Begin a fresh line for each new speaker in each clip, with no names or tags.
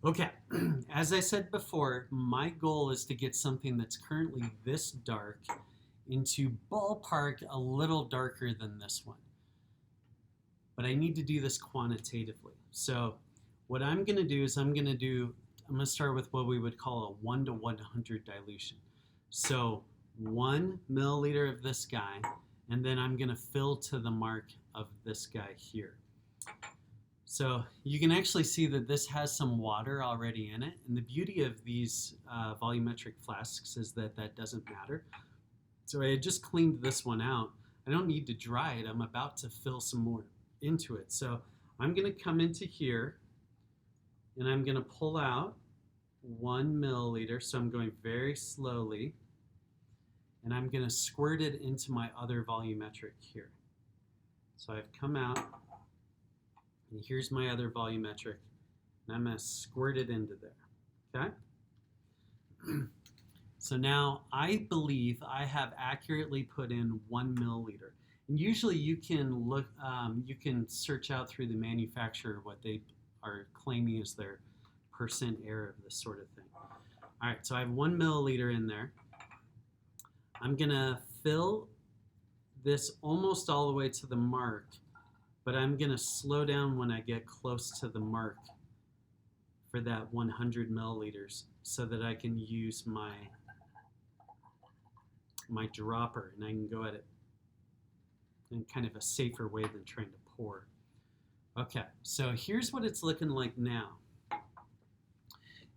Okay, as I said before, my goal is to get something that's currently this dark into ballpark a little darker than this one. But I need to do this quantitatively. So what I'm going to do is I'm going to start with what we would call a 1 to 100 dilution. So 1 milliliter of this guy, and then I'm going to fill to the mark of this guy here. So you can actually see that this has some water already in it. And the beauty of these volumetric flasks is that that doesn't matter. So I had just cleaned this one out. I don't need to dry it. I'm about to fill some more into it. So I'm going to come into here and I'm going to pull out 1 milliliter. So I'm going very slowly. And I'm going to squirt it into my other volumetric here. So I've come out. And here's my other volumetric, and I'm going to squirt it into there, okay? So now I believe I have accurately put in 1 milliliter. And usually you can look, you can search out through the manufacturer what they are claiming is their percent error of this sort of thing. All right, so I have 1 milliliter in there. I'm going to fill this almost all the way to the mark, but I'm going to slow down when I get close to the mark for that 100 milliliters so that I can use my dropper and I can go at it in kind of a safer way than trying to pour. Okay, so here's what it's looking like now.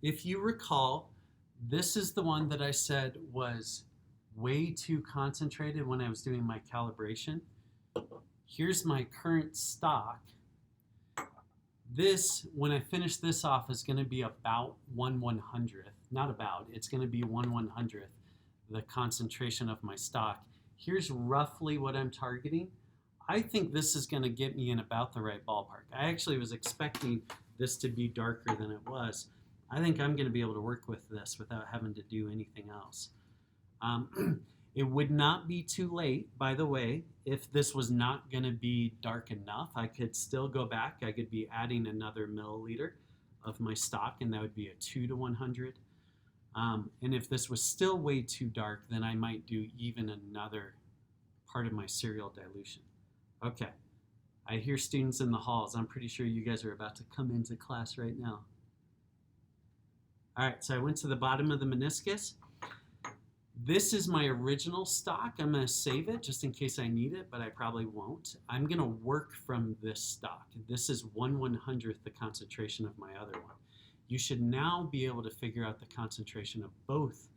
If you recall, this is the one that I said was way too concentrated when I was doing my calibration. Here's my current stock. This, when I finish this off, is going to be about 1/100th. Not about, it's going to be 1/100th, the concentration of my stock. Here's roughly what I'm targeting. I think this is going to get me in about the right ballpark. I actually was expecting this to be darker than it was. I think I'm going to be able to work with this without having to do anything else. It would not be too late, by the way, if this was not going to be dark enough. I could still go back. I could be adding another milliliter of my stock, and that would be a 2 to 100. And if this was still way too dark, then I might do even another part of my serial dilution. Okay, I hear students in the halls. I'm pretty sure you guys are about to come into class right now. All right, so I went to the bottom of the meniscus. This is my original stock. I'm going to save it just in case I need it, but I probably won't. I'm going to work from this stock. This is 1/100th the concentration of my other one. You should now be able to figure out the concentration of both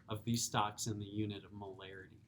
of these stocks in the unit of molarity.